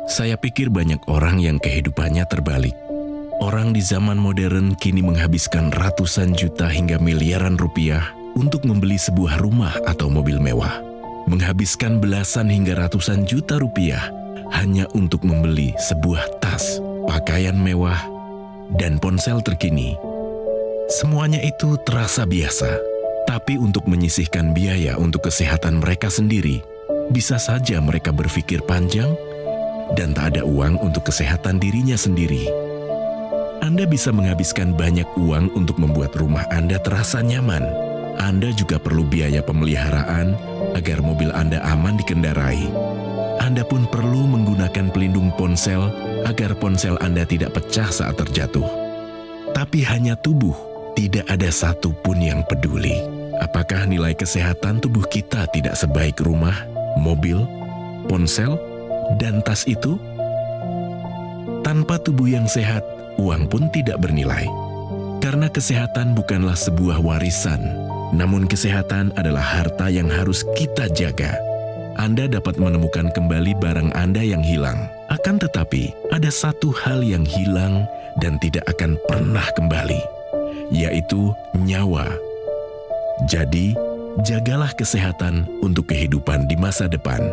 Saya pikir banyak orang yang kehidupannya terbalik. Orang di zaman modern kini menghabiskan ratusan juta hingga miliaran rupiah untuk membeli sebuah rumah atau mobil mewah. Menghabiskan belasan hingga ratusan juta rupiah hanya untuk membeli sebuah tas, pakaian mewah, dan ponsel terkini. Semuanya itu terasa biasa, tapi untuk menyisihkan biaya untuk kesehatan mereka sendiri, bisa saja mereka berpikir panjang dan tak ada uang untuk kesehatan dirinya sendiri. Anda bisa menghabiskan banyak uang untuk membuat rumah Anda terasa nyaman. Anda juga perlu biaya pemeliharaan agar mobil Anda aman dikendarai. Anda pun perlu menggunakan pelindung ponsel agar ponsel Anda tidak pecah saat terjatuh. Tapi hanya tubuh, tidak ada satupun yang peduli. Apakah nilai kesehatan tubuh kita tidak sebaik rumah, mobil, ponsel, dan tas itu? Tanpa tubuh yang sehat, uang pun tidak bernilai. Karena kesehatan bukanlah sebuah warisan, namun kesehatan adalah harta yang harus kita jaga. Anda dapat menemukan kembali barang Anda yang hilang. Akan tetapi, ada satu hal yang hilang dan tidak akan pernah kembali, yaitu nyawa. Jadi, jagalah kesehatan untuk kehidupan di masa depan.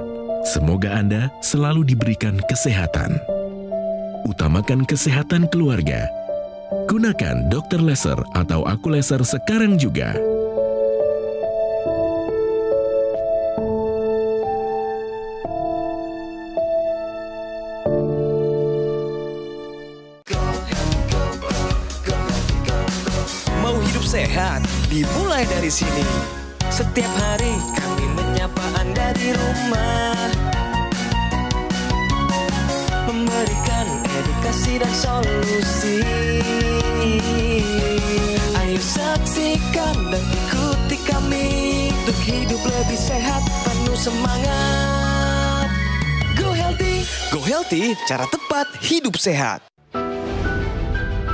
Semoga Anda selalu diberikan kesehatan. Utamakan kesehatan keluarga. Gunakan Dr. Laser atau Aku Laser sekarang juga. Mau hidup sehat, dimulai dari sini. Setiap hari kami menyapa Anda di rumah, memberikan edukasi dan solusi. Ayo saksikan dan ikuti kami untuk hidup lebih sehat, penuh semangat. Go Healthy, cara tepat hidup sehat.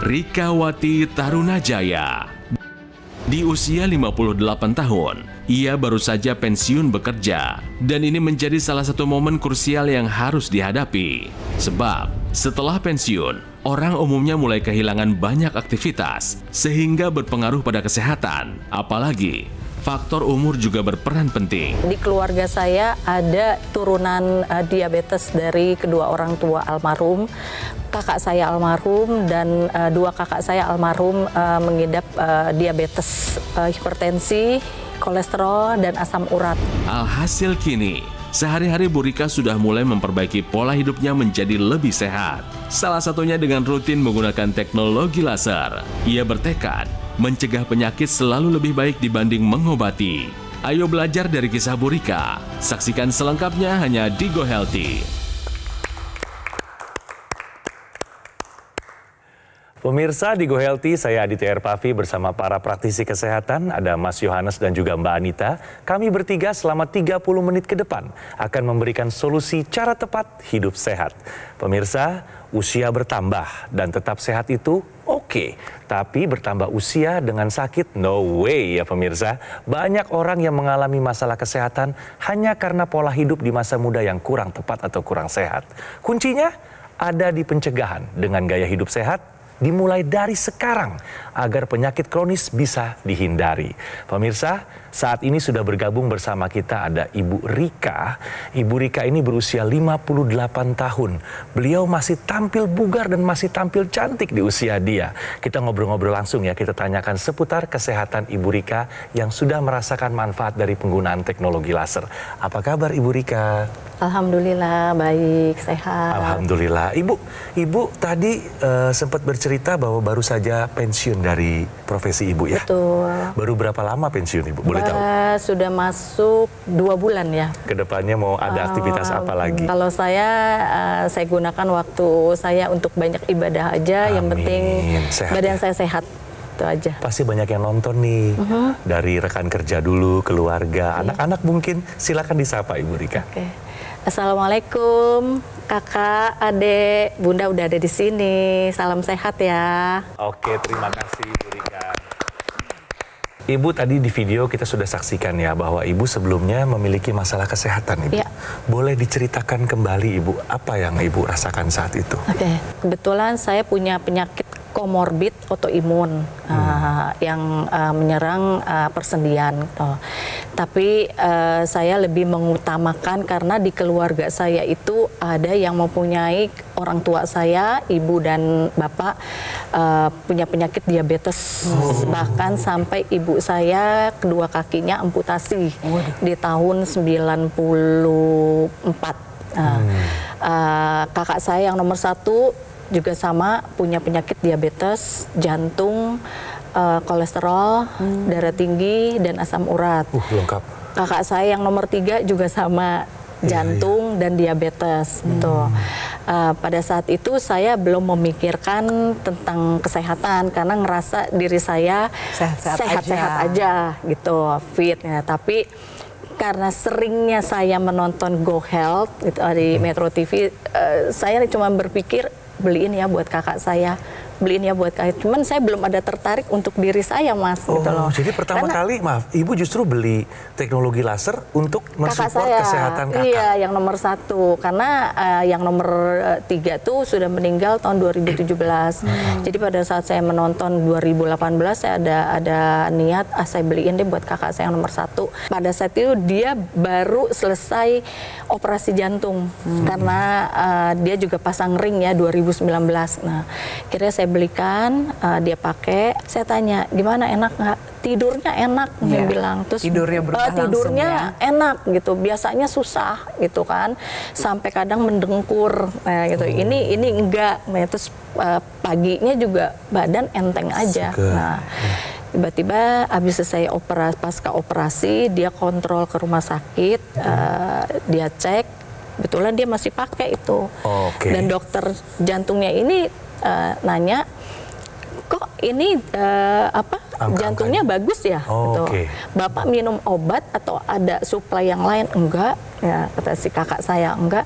Rikawati Tarunajaya. Di usia 58 tahun, ia baru saja pensiun bekerja. Dan ini menjadi salah satu momen krusial yang harus dihadapi. Sebab, setelah pensiun, orang umumnya mulai kehilangan banyak aktivitas, sehingga berpengaruh pada kesehatan. Apalagi, faktor umur juga berperan penting. Di keluarga saya ada turunan diabetes dari kedua orang tua almarhum. Kakak saya almarhum dan dua kakak saya almarhum mengidap diabetes, hipertensi, kolesterol, dan asam urat. Alhasil kini, sehari-hari Bu Rika sudah mulai memperbaiki pola hidupnya menjadi lebih sehat. Salah satunya dengan rutin menggunakan teknologi laser. Ia bertekad mencegah penyakit selalu lebih baik dibanding mengobati. Ayo belajar dari kisah Bu Rika. Saksikan selengkapnya hanya di Go Healthy. Pemirsa di Go Healthy, saya Aditya Erpavi bersama para praktisi kesehatan, ada Mas Yohanes dan juga Mbak Anita. Kami bertiga selama 30 menit ke depan akan memberikan solusi cara tepat hidup sehat. Pemirsa, usia bertambah dan tetap sehat itu oke. Tapi bertambah usia dengan sakit, no way ya pemirsa. Banyak orang yang mengalami masalah kesehatan hanya karena pola hidup di masa muda yang kurang tepat atau kurang sehat. Kuncinya ada di pencegahan dengan gaya hidup sehat, dimulai dari sekarang agar penyakit kronis bisa dihindari. Pemirsa, saat ini sudah bergabung bersama kita ada Ibu Rika. Ibu Rika ini berusia 58 tahun. Beliau masih tampil bugar dan masih tampil cantik di usia dia. Kita ngobrol-ngobrol langsung ya, kita tanyakan seputar kesehatan Ibu Rika yang sudah merasakan manfaat dari penggunaan teknologi laser. Apa kabar Ibu Rika? Alhamdulillah, baik, sehat. Alhamdulillah. Ibu tadi sempat bercerita bahwa baru saja pensiun dari profesi Ibu ya? Betul. Baru berapa lama pensiun Ibu? Boleh tahu? Sudah masuk 2 bulan ya. Kedepannya mau ada aktivitas apa lagi? Kalau saya gunakan waktu saya untuk banyak ibadah aja. Amin. Yang penting sehat, badan saya sehat. Itu aja. Pasti banyak yang nonton nih. Dari rekan kerja dulu, keluarga, anak-anak mungkin. Silakan disapa Ibu Rika. Oke. Assalamualaikum, kakak, adik, bunda udah ada di sini. Salam sehat ya. Oke, terima kasih Bu Rika. Ibu tadi di video kita sudah saksikan ya bahwa Ibu sebelumnya memiliki masalah kesehatan, Ibu. Ya. Boleh diceritakan kembali, Ibu, apa yang Ibu rasakan saat itu? Oke, kebetulan saya punya penyakit komorbid autoimun yang menyerang persendian. Gitu. Tapi saya lebih mengutamakan karena di keluarga saya itu ada yang mempunyai orang tua saya, ibu dan bapak punya penyakit diabetes. Bahkan sampai ibu saya kedua kakinya amputasi di tahun 94. Kakak saya yang nomor 1 juga sama, punya penyakit diabetes, jantung, kolesterol, darah tinggi, dan asam urat. Lengkap. Kakak saya yang nomor 3 juga sama, jantung dan diabetes. Gitu. Pada saat itu saya belum memikirkan tentang kesehatan karena ngerasa diri saya sehat-sehat aja gitu, fit. Ya. Tapi karena seringnya saya menonton Go Health gitu, di Metro TV, saya cuma berpikir beliin ya buat kakak saya, beliin ya buat kakak. Cuman saya belum ada tertarik untuk diri saya, Mas. Oh, gitu loh. Jadi pertama kali, maaf, Ibu justru beli teknologi laser untuk mensupport kesehatan kakak? Iya, yang nomor 1. Karena yang nomor 3 tuh sudah meninggal tahun 2017. Jadi pada saat saya menonton 2018, saya ada niat, saya beliin deh buat kakak saya yang nomor 1. Pada saat itu dia baru selesai operasi jantung. Karena dia juga pasang ring ya 2019. Nah, akhirnya saya belikan, dia pakai. Saya tanya, gimana, enak nggak? Tidurnya enak, dia bilang. Terus tidurnya enak gitu. Biasanya susah gitu kan, sampai kadang mendengkur. Nah, gitu. Ini enggak. Nah, terus paginya juga badan enteng aja. Nah, tiba-tiba habis selesai pasca operasi, dia kontrol ke rumah sakit, dia cek, kebetulan dia masih pakai itu. Dan dokter jantungnya ini nanya, kok ini jantungnya bagus ya? Gitu. Bapak minum obat atau ada suplai yang lain? Enggak, ya, kata si kakak saya, enggak.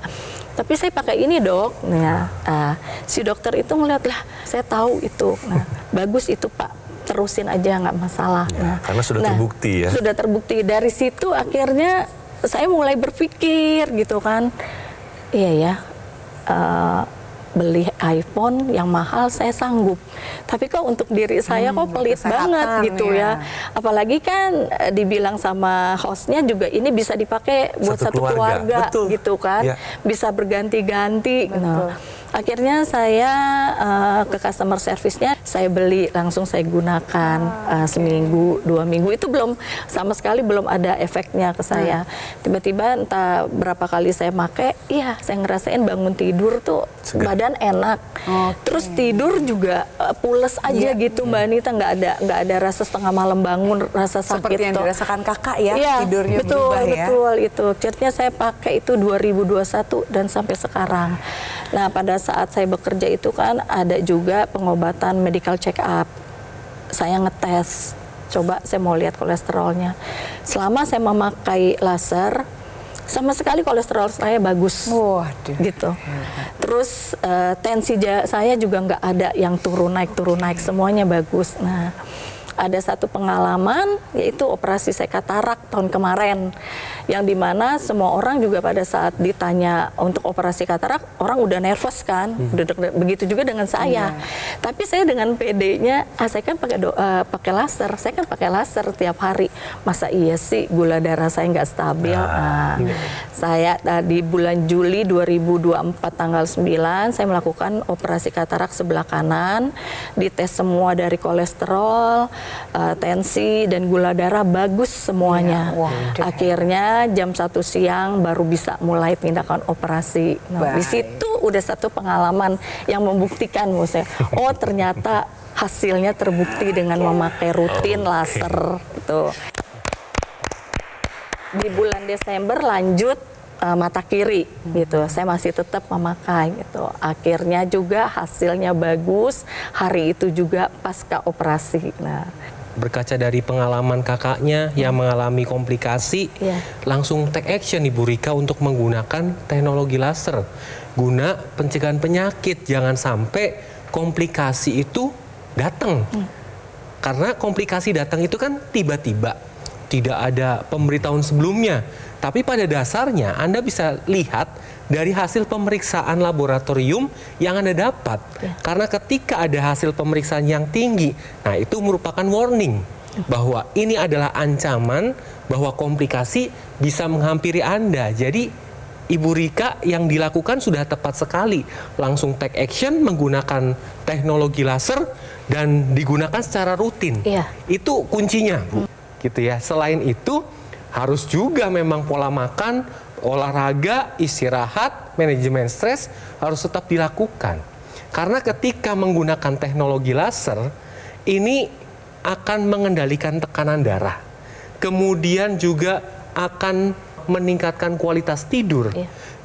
Tapi saya pakai ini, Dok. Ya, si dokter itu ngeliat, lah saya tahu itu. Nah, bagus itu, Pak. Terusin aja, nggak masalah. Ya, karena sudah terbukti ya. Sudah terbukti. Dari situ akhirnya saya mulai berpikir gitu kan, iya ya, beli iPhone yang mahal saya sanggup, tapi kok untuk diri saya kok pelit banget gitu ya. Apalagi kan dibilang sama hostnya juga ini bisa dipakai buat satu keluarga gitu kan, bisa berganti-ganti. Nah, akhirnya saya ke customer service-nya, saya beli, langsung saya gunakan seminggu, 2 minggu, itu belum sama sekali belum ada efeknya ke saya. Tiba-tiba entah berapa kali saya pakai, iya saya ngerasain bangun tidur tuh badan enak. Terus tidur juga pules aja gitu, Mbak Anita, nggak ada rasa setengah malam bangun, rasa sakit. Seperti yang dirasakan kakak ya, tidurnya berubah ya. Betul, itu. Akhirnya saya pakai itu 2021 dan sampai sekarang. Nah, pada saat saya bekerja itu kan ada juga pengobatan medical check up. Saya ngetes, coba saya mau lihat kolesterolnya. Selama saya memakai laser, sama sekali kolesterol saya bagus. Waduh. Gitu. Terus tensi saya juga nggak ada yang turun naik, semuanya bagus. Nah, ada satu pengalaman, yaitu operasi saya katarak tahun kemarin, yang dimana semua orang juga pada saat ditanya untuk operasi katarak, orang udah nervous kan, begitu juga dengan saya. Tapi saya dengan PD-nya, saya kan pakai laser, saya kan pakai laser tiap hari. Masa iya sih gula darah saya nggak stabil? Nah, saya di bulan Juli 2024 tanggal 9, saya melakukan operasi katarak sebelah kanan, dites semua dari kolesterol, tensi dan gula darah bagus semuanya. Akhirnya jam 1 siang baru bisa mulai tindakan operasi. Nah, di situ udah satu pengalaman yang membuktikan saya, oh ternyata hasilnya terbukti dengan memakai rutin laser itu. Di bulan Desember lanjut mata kiri gitu, saya masih tetap memakai gitu. Akhirnya juga hasilnya bagus, hari itu juga pasca operasi. Nah, berkaca dari pengalaman kakaknya yang mengalami komplikasi, langsung take action Ibu Rika untuk menggunakan teknologi laser guna pencegahan penyakit, jangan sampai komplikasi itu datang. Karena komplikasi datang itu kan tiba-tiba, tidak ada pemberitahuan sebelumnya. Tapi pada dasarnya Anda bisa lihat dari hasil pemeriksaan laboratorium yang Anda dapat. Karena ketika ada hasil pemeriksaan yang tinggi, nah itu merupakan warning bahwa ini adalah ancaman bahwa komplikasi bisa menghampiri Anda. Jadi Ibu Rika yang dilakukan sudah tepat sekali, langsung take action menggunakan teknologi laser dan digunakan secara rutin. Itu kuncinya, Bu. Gitu ya. Selain itu harus juga memang pola makan, olahraga, istirahat, manajemen stres harus tetap dilakukan. Karena ketika menggunakan teknologi laser ini akan mengendalikan tekanan darah. Kemudian juga akan meningkatkan kualitas tidur,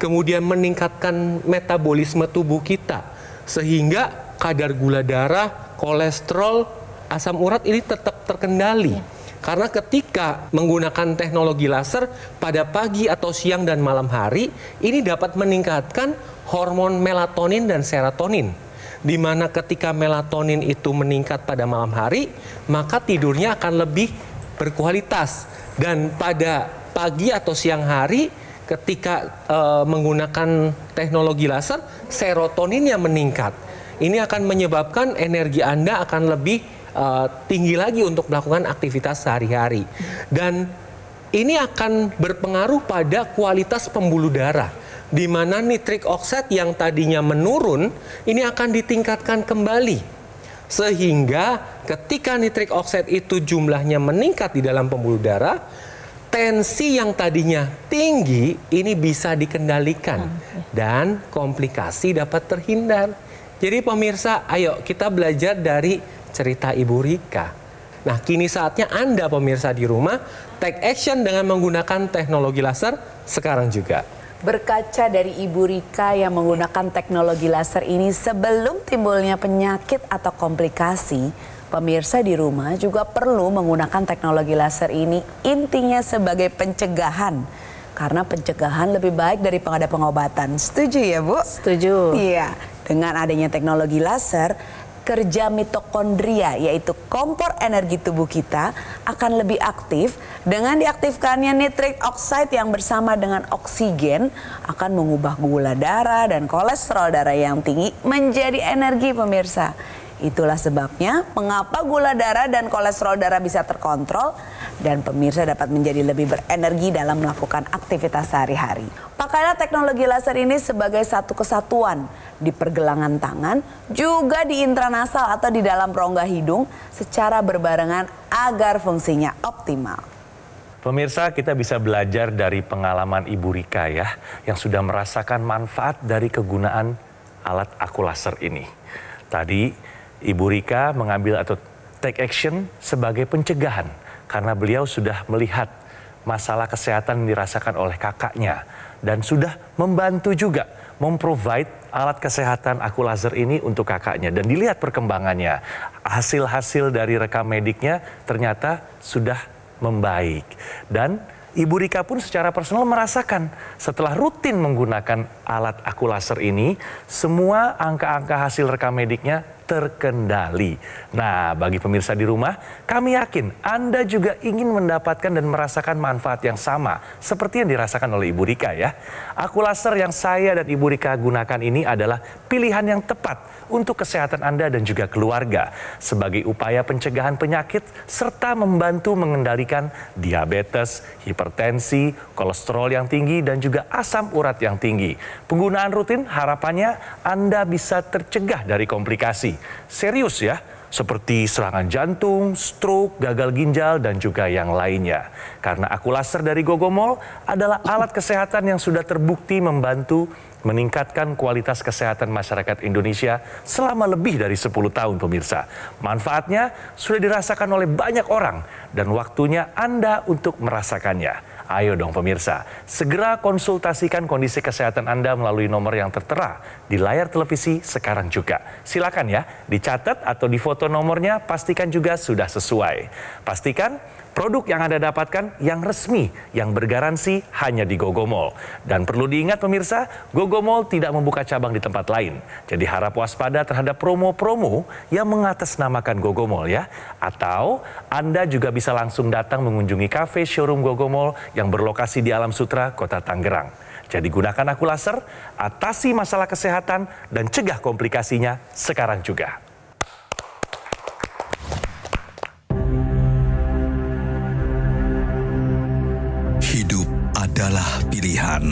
kemudian meningkatkan metabolisme tubuh kita, sehingga kadar gula darah, kolesterol, asam urat ini tetap terkendali. Karena ketika menggunakan teknologi laser pada pagi atau siang dan malam hari, ini dapat meningkatkan hormon melatonin dan serotonin. Di mana ketika melatonin itu meningkat pada malam hari, maka tidurnya akan lebih berkualitas. Dan pada pagi atau siang hari ketika menggunakan teknologi laser, serotoninnya meningkat. Ini akan menyebabkan energi Anda akan lebih tinggi lagi untuk melakukan aktivitas sehari-hari. Dan ini akan berpengaruh pada kualitas pembuluh darah, di mana nitric oxide yang tadinya menurun, ini akan ditingkatkan kembali. Sehingga ketika nitric oxide itu jumlahnya meningkat di dalam pembuluh darah, tensi yang tadinya tinggi ini bisa dikendalikan dan komplikasi dapat terhindar. Jadi pemirsa, ayo kita belajar dari cerita Ibu Rika. Nah, kini saatnya Anda pemirsa di rumah take action dengan menggunakan teknologi laser sekarang juga. Berkaca dari Ibu Rika yang menggunakan teknologi laser ini sebelum timbulnya penyakit atau komplikasi, pemirsa di rumah juga perlu menggunakan teknologi laser ini intinya sebagai pencegahan. Karena pencegahan lebih baik daripada pengobatan. Setuju ya, Bu? Setuju. Iya, dengan adanya teknologi laser, kerja mitokondria yaitu kompor energi tubuh kita akan lebih aktif. Dengan diaktifkannya nitric oxide yang bersama dengan oksigen akan mengubah gula darah dan kolesterol darah yang tinggi menjadi energi pemirsa. Itulah sebabnya mengapa gula darah dan kolesterol darah bisa terkontrol dan pemirsa dapat menjadi lebih berenergi dalam melakukan aktivitas sehari-hari. Pakailah teknologi laser ini sebagai satu kesatuan di pergelangan tangan, juga di intranasal atau di dalam rongga hidung secara berbarengan agar fungsinya optimal. Pemirsa, kita bisa belajar dari pengalaman Ibu Rika ya, yang sudah merasakan manfaat dari kegunaan alat aku laser ini. Tadi Ibu Rika mengambil atau take action sebagai pencegahan karena beliau sudah melihat masalah kesehatan yang dirasakan oleh kakaknya dan sudah membantu juga memprovide alat kesehatan aku laser ini untuk kakaknya dan dilihat perkembangannya. Hasil-hasil dari rekam mediknya ternyata sudah membaik dan Ibu Rika pun secara personal merasakan setelah rutin menggunakan alat aku laser ini, semua angka-angka hasil rekam mediknya terkendali. Nah, bagi pemirsa di rumah, kami yakin Anda juga ingin mendapatkan dan merasakan manfaat yang sama seperti yang dirasakan oleh Ibu Rika ya. Aku laser yang saya dan Ibu Rika gunakan ini adalah pilihan yang tepat untuk kesehatan Anda dan juga keluarga sebagai upaya pencegahan penyakit serta membantu mengendalikan diabetes, hipertensi, kolesterol yang tinggi dan juga asam urat yang tinggi. Penggunaan rutin harapannya Anda bisa tercegah dari komplikasi serius ya, seperti serangan jantung, stroke, gagal ginjal, dan juga yang lainnya. Karena aku laser dari Gogomol adalah alat kesehatan yang sudah terbukti membantu meningkatkan kualitas kesehatan masyarakat Indonesia selama lebih dari 10 tahun pemirsa. Manfaatnya sudah dirasakan oleh banyak orang dan waktunya Anda untuk merasakannya. Ayo dong pemirsa, segera konsultasikan kondisi kesehatan Anda melalui nomor yang tertera di layar televisi sekarang juga. Silakan ya, dicatat atau difoto nomornya, pastikan juga sudah sesuai. Pastikan Produk yang Anda dapatkan yang resmi, yang bergaransi hanya di Gogomall. Dan perlu diingat pemirsa, Gogomall tidak membuka cabang di tempat lain. Jadi harap waspada terhadap promo-promo yang mengatasnamakan Gogomall ya. Atau Anda juga bisa langsung datang mengunjungi kafe showroom Gogomall yang berlokasi di Alam Sutra, Kota Tangerang. Jadi gunakan Akulaser, atasi masalah kesehatan, dan cegah komplikasinya sekarang juga. Hidup adalah pilihan.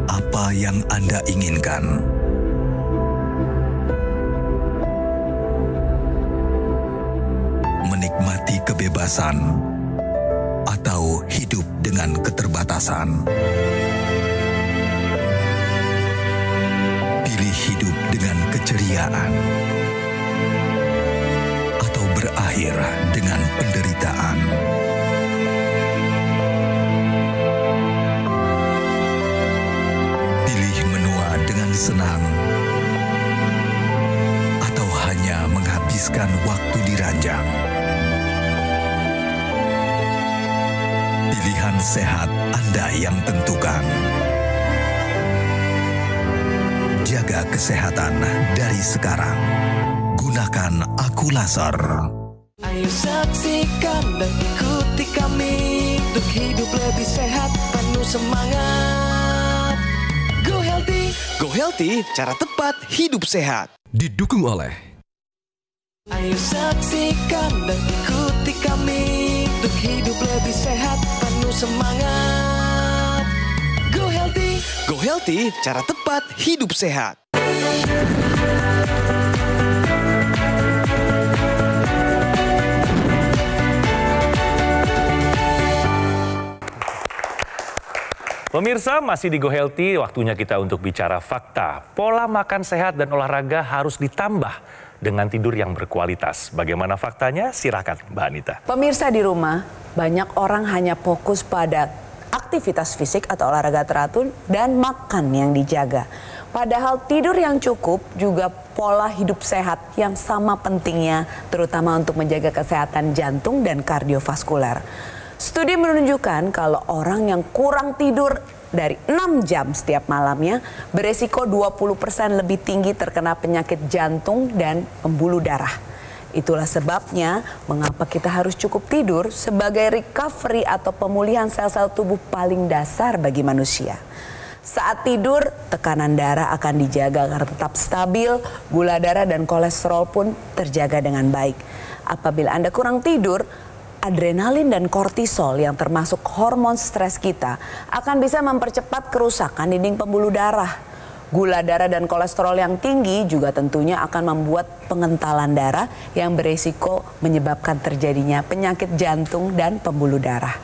Apa yang Anda inginkan? Menikmati kebebasan atau hidup dengan keterbatasan? Pilih hidup dengan keceriaan atau berakhir dengan penderitaan. Pilih menua dengan senang atau hanya menghabiskan waktu di ranjang. Pilihan sehat Anda yang tentukan. Jaga kesehatan dari sekarang. Gunakan Akulaser. Ayo saksikan dan ikuti kami untuk hidup lebih sehat, penuh semangat. Go Healthy, cara tepat hidup sehat. Didukung oleh Ayo saksikan dan ikuti kami untuk hidup lebih sehat, penuh semangat. Go Healthy, cara tepat hidup sehat. Pemirsa, masih di Go Healthy, waktunya kita untuk bicara fakta. Pola makan sehat dan olahraga harus ditambah dengan tidur yang berkualitas. Bagaimana faktanya? Silakan Mbak Anita. Pemirsa di rumah, banyak orang hanya fokus pada aktivitas fisik atau olahraga teratur dan makan yang dijaga. Padahal tidur yang cukup juga pola hidup sehat yang sama pentingnya, terutama untuk menjaga kesehatan jantung dan kardiovaskuler. Studi menunjukkan kalau orang yang kurang tidur dari 6 jam setiap malamnya beresiko 20% lebih tinggi terkena penyakit jantung dan pembuluh darah. Itulah sebabnya mengapa kita harus cukup tidur sebagai recovery atau pemulihan sel-sel tubuh paling dasar bagi manusia. Saat tidur, tekanan darah akan dijaga agar tetap stabil, gula darah dan kolesterol pun terjaga dengan baik. Apabila Anda kurang tidur, adrenalin dan kortisol yang termasuk hormon stres kita akan bisa mempercepat kerusakan dinding pembuluh darah. Gula darah dan kolesterol yang tinggi juga tentunya akan membuat pengentalan darah yang berisiko menyebabkan terjadinya penyakit jantung dan pembuluh darah.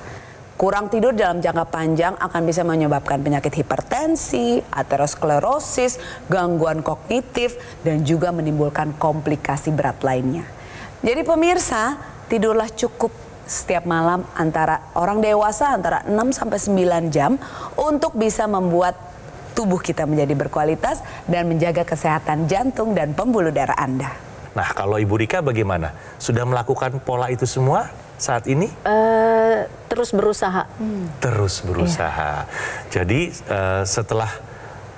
Kurang tidur dalam jangka panjang akan bisa menyebabkan penyakit hipertensi, aterosklerosis, gangguan kognitif, dan juga menimbulkan komplikasi berat lainnya. Jadi pemirsa, tidurlah cukup setiap malam antara orang dewasa antara 6-9 jam untuk bisa membuat tubuh kita menjadi berkualitas dan menjaga kesehatan jantung dan pembuluh darah Anda. Nah, kalau Ibu Rika bagaimana? Sudah melakukan pola itu semua saat ini? Terus berusaha. Terus berusaha. Jadi setelah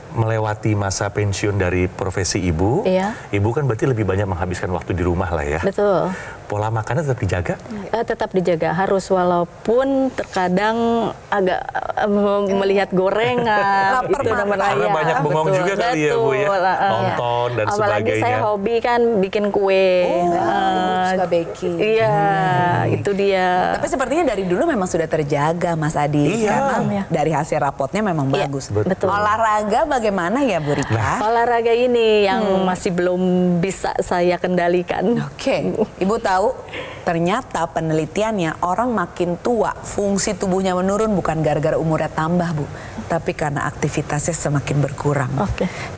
melewati masa pensiun dari profesi Ibu, Ibu kan berarti lebih banyak menghabiskan waktu di rumah lah ya. Betul. Pola makannya tetap dijaga? Tetap dijaga, harus, walaupun terkadang agak melihat gorengan. Lapar itu karena banyak bengong juga kali ya Bu ya, nonton dan apalagi sebagainya. saya hobi kan bikin kue. Ibu suka baking. Iya, itu dia. Tapi sepertinya dari dulu memang sudah terjaga Mas Adi. Iya. Karena dari hasil rapotnya memang bagus. Betul. Olahraga bagaimana ya Bu Rika? Olahraga ini yang masih belum bisa saya kendalikan. Oke, Ibu tahu ternyata penelitiannya orang makin tua fungsi tubuhnya menurun bukan gara-gara umurnya tambah Bu, tapi karena aktivitasnya semakin berkurang.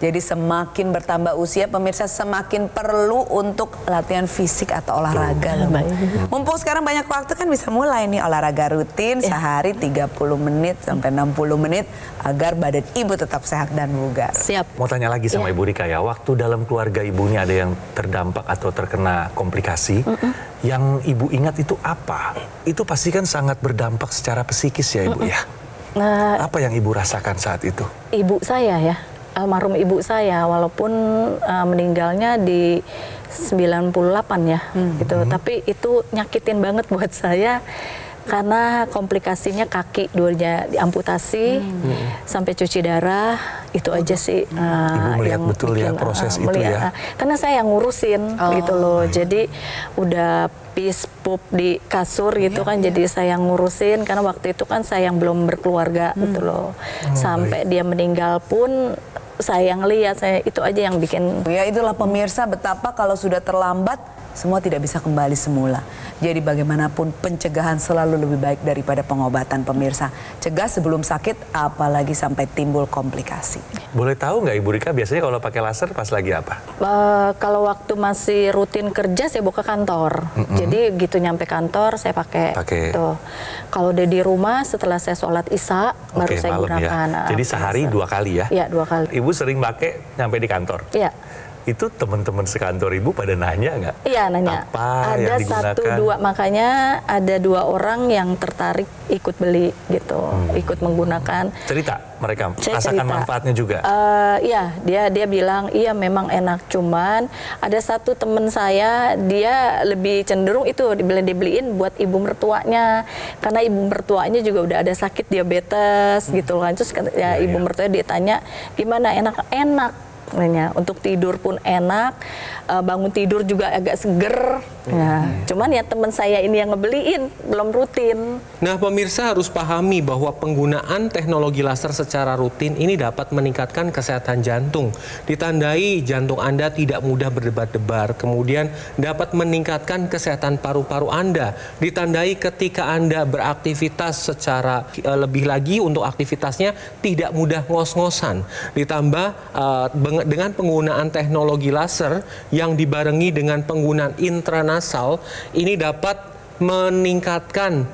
Jadi semakin bertambah usia pemirsa semakin perlu untuk latihan fisik atau olahraga. Mumpung sekarang banyak waktu kan bisa mulai nih olahraga rutin sehari 30 menit sampai 60 menit agar badan Ibu tetap sehat dan bugar. Siap. Mau tanya lagi sama Ibu Rika ya, waktu dalam keluarga Ibu ini ada yang terdampak atau terkena komplikasi, Yang Ibu ingat itu apa? Itu pasti kan sangat berdampak secara psikis ya Ibu ya? Apa yang Ibu rasakan saat itu? Ibu saya ya, almarhum ibu saya, walaupun meninggalnya di 98 ya, gitu. Tapi itu nyakitin banget buat saya. Karena komplikasinya kaki duanya diamputasi sampai cuci darah, itu aja sih. Ibu melihat betul ya proses itu ya? Karena saya yang ngurusin gitu loh, jadi udah pis pup di kasur gitu kan, jadi saya yang ngurusin karena waktu itu kan saya yang belum berkeluarga gitu loh. Sampai dia meninggal pun saya yang lihat, saya itu aja yang bikin. Ya itulah pemirsa betapa kalau sudah terlambat semua tidak bisa kembali semula. Jadi bagaimanapun pencegahan selalu lebih baik daripada pengobatan pemirsa. Cegah sebelum sakit apalagi sampai timbul komplikasi. Boleh tahu nggak Ibu Rika biasanya kalau pakai laser pas lagi apa? Kalau waktu masih rutin kerja saya buka kantor. Jadi gitu nyampe kantor saya pakai. Tuh. Kalau udah di rumah setelah saya sholat isya baru saya gunakan. Ya. Jadi sehari 2 kali ya? Iya 2 kali. Ibu sering pakai nyampe di kantor? Iya. Itu teman-teman sekantor Ibu pada nanya nggak? Iya nanya. Apa ada yang digunakan? 1, 2, makanya ada 2 orang yang tertarik ikut beli gitu, ikut menggunakan. Cerita mereka, Saya rasakan cerita. manfaatnya juga? Iya, dia bilang iya memang enak, cuman ada satu temen saya dia lebih cenderung itu dibeliin buat ibu mertuanya, karena ibu mertuanya juga udah ada sakit diabetes gitu kan. Terus ya ibu mertuanya ditanya gimana, enak nanya, untuk tidur pun enak, bangun tidur juga agak seger. Ya. Cuman ya teman saya ini yang ngebeliin belum rutin. Nah pemirsa harus pahami bahwa penggunaan teknologi laser secara rutin ini dapat meningkatkan kesehatan jantung. Ditandai jantung Anda tidak mudah berdebar-debar, kemudian dapat meningkatkan kesehatan paru-paru Anda. Ditandai ketika Anda beraktivitas secara lebih lagi untuk aktivitasnya tidak mudah ngos-ngosan. Ditambah dengan penggunaan teknologi laser yang dibarengi dengan penggunaan intranasal, ini dapat meningkatkan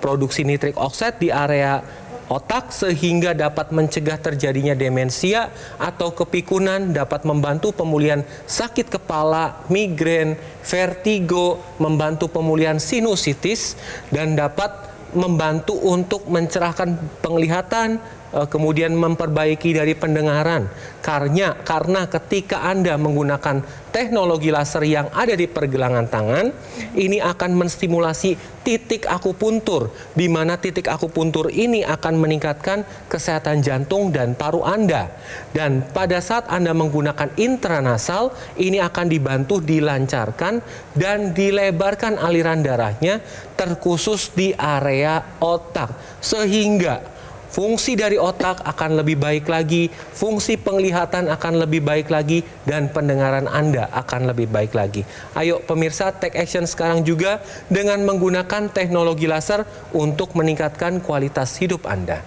produksi nitrik oxide di area otak sehingga dapat mencegah terjadinya demensia atau kepikunan, dapat membantu pemulihan sakit kepala, migrain, vertigo, membantu pemulihan sinusitis, dan dapat membantu untuk mencerahkan penglihatan, kemudian memperbaiki dari pendengaran. Karena ketika Anda menggunakan teknologi laser yang ada di pergelangan tangan, ini akan menstimulasi titik akupuntur, di mana titik akupuntur ini akan meningkatkan kesehatan jantung dan paru Anda. Dan pada saat Anda menggunakan intranasal, ini akan dibantu dilancarkan dan dilebarkan aliran darahnya, terkhusus di area otak, sehingga fungsi dari otak akan lebih baik lagi, fungsi penglihatan akan lebih baik lagi, dan pendengaran Anda akan lebih baik lagi. Ayo pemirsa, take action sekarang juga dengan menggunakan teknologi laser untuk meningkatkan kualitas hidup Anda.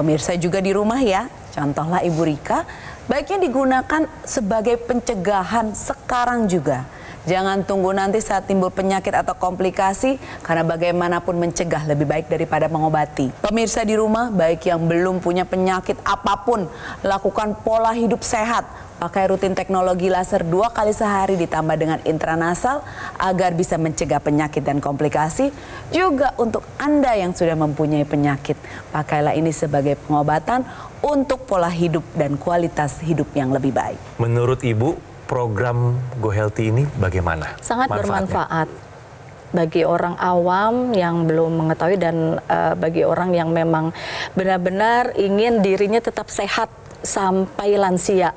Pemirsa juga di rumah ya, contohlah Ibu Rika, baiknya digunakan sebagai pencegahan sekarang juga. Jangan tunggu nanti saat timbul penyakit atau komplikasi, karena bagaimanapun mencegah lebih baik daripada mengobati. Pemirsa di rumah, baik yang belum punya penyakit apapun, lakukan pola hidup sehat. Pakai rutin teknologi laser 2 kali sehari ditambah dengan intranasal agar bisa mencegah penyakit dan komplikasi. Juga untuk Anda yang sudah mempunyai penyakit, pakailah ini sebagai pengobatan untuk pola hidup dan kualitas hidup yang lebih baik. Menurut Ibu, program Go Healthy ini bagaimana? Sangat bermanfaat bagi orang awam yang belum mengetahui, dan bagi orang yang memang benar-benar ingin dirinya tetap sehat sampai lansia.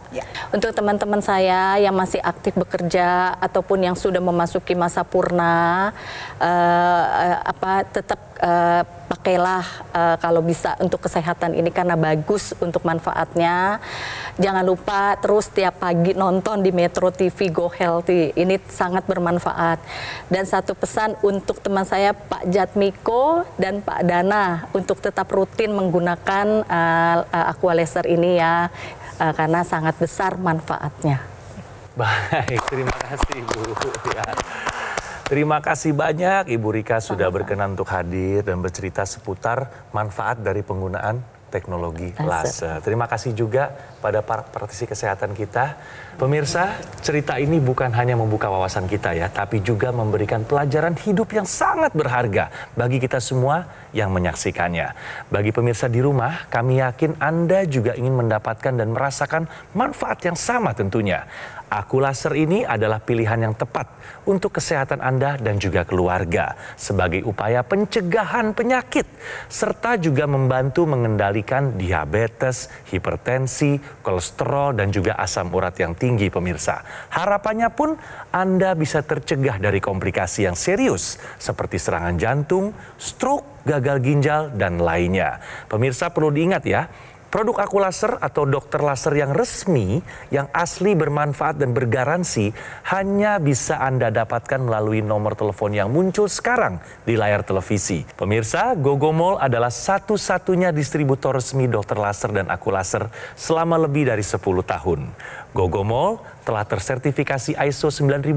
Untuk teman-teman saya yang masih aktif bekerja ataupun yang sudah memasuki masa purna, tetap pakailah kalau bisa untuk kesehatan ini, karena bagus untuk manfaatnya. Jangan lupa terus tiap pagi nonton di Metro TV Go Healthy, ini sangat bermanfaat. Dan satu pesan untuk teman saya Pak Jatmiko dan Pak Dana untuk tetap rutin menggunakan Aqua Laser ini ya, karena sangat besar manfaatnya. Baik, terima kasih Ibu. Ya. Terima kasih banyak Ibu Rika sudah berkenan untuk hadir dan bercerita seputar manfaat dari penggunaan teknologi laser. Terima kasih juga pada para praktisi kesehatan kita. Pemirsa, cerita ini bukan hanya membuka wawasan kita ya, tapi juga memberikan pelajaran hidup yang sangat berharga bagi kita semua yang menyaksikannya. Bagi pemirsa di rumah, kami yakin Anda juga ingin mendapatkan dan merasakan manfaat yang sama tentunya. Aku Laser ini adalah pilihan yang tepat untuk kesehatan Anda dan juga keluarga sebagai upaya pencegahan penyakit serta juga membantu mengendalikan diabetes, hipertensi, kolesterol dan juga asam urat yang tinggi pemirsa. Harapannya pun Anda bisa tercegah dari komplikasi yang serius seperti serangan jantung, stroke, gagal ginjal dan lainnya. Pemirsa perlu diingat ya, produk Aku Laser atau dokter laser yang resmi, yang asli bermanfaat dan bergaransi hanya bisa Anda dapatkan melalui nomor telepon yang muncul sekarang di layar televisi. Pemirsa, Gogomall adalah satu-satunya distributor resmi dokter laser dan Aku Laser selama lebih dari 10 tahun. Gogomall telah tersertifikasi ISO 9001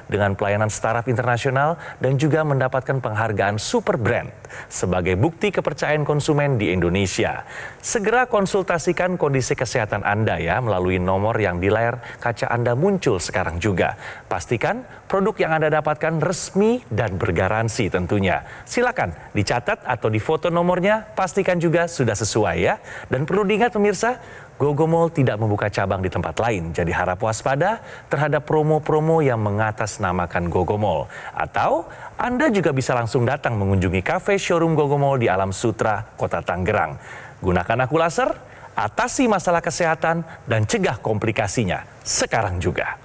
dengan pelayanan startup internasional dan juga mendapatkan penghargaan Super Brand sebagai bukti kepercayaan konsumen di Indonesia. Segera konsultasikan kondisi kesehatan Anda ya melalui nomor yang di layar kaca Anda muncul sekarang juga. Pastikan produk yang Anda dapatkan resmi dan bergaransi tentunya. Silakan dicatat atau difoto nomornya, pastikan juga sudah sesuai ya. Dan perlu diingat pemirsa, Gogomall tidak membuka cabang di tempat lain, jadi harap waspada terhadap promo-promo yang mengatasnamakan Gogomall. Atau Anda juga bisa langsung datang mengunjungi kafe showroom Gogomall di Alam Sutra, Kota Tangerang. Gunakan Aku Laser, atasi masalah kesehatan, dan cegah komplikasinya sekarang juga.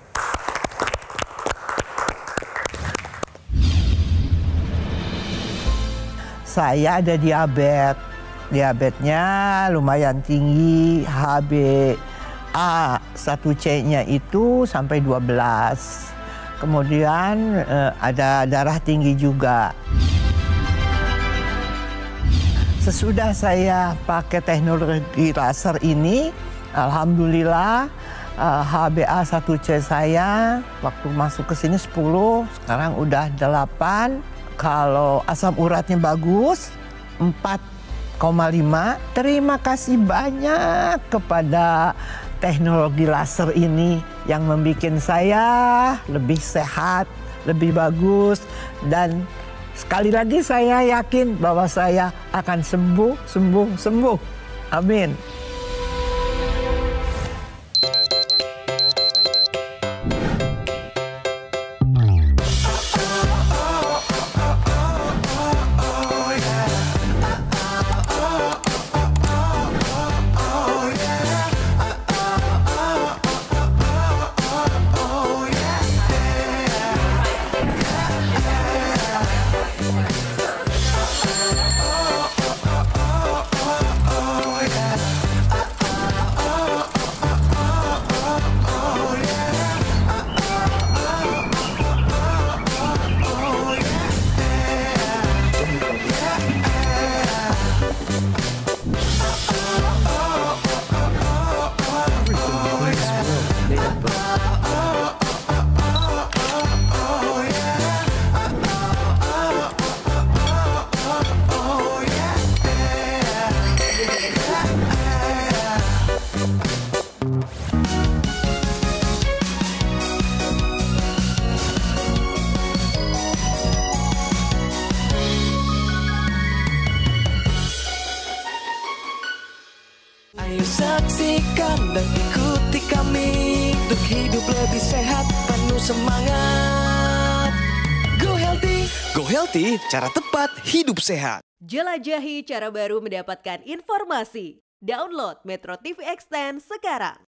Saya ada diabetes. Diabetesnya lumayan tinggi, HbA1c-nya itu sampai 12. Kemudian ada darah tinggi juga. Sesudah saya pakai teknologi laser ini, alhamdulillah HbA1c saya waktu masuk ke sini 10, sekarang udah 8. Kalau asam uratnya bagus, 4,5. Terima kasih banyak kepada teknologi laser ini yang membuat saya lebih sehat, lebih bagus, dan sekali lagi saya yakin bahwa saya akan sembuh. Amin. Ayo saksikan dan ikuti kami untuk hidup lebih sehat, penuh semangat. Go Healthy, Go Healthy, cara tepat hidup sehat. Jelajahi cara baru mendapatkan informasi. Download Metro TV Extend sekarang.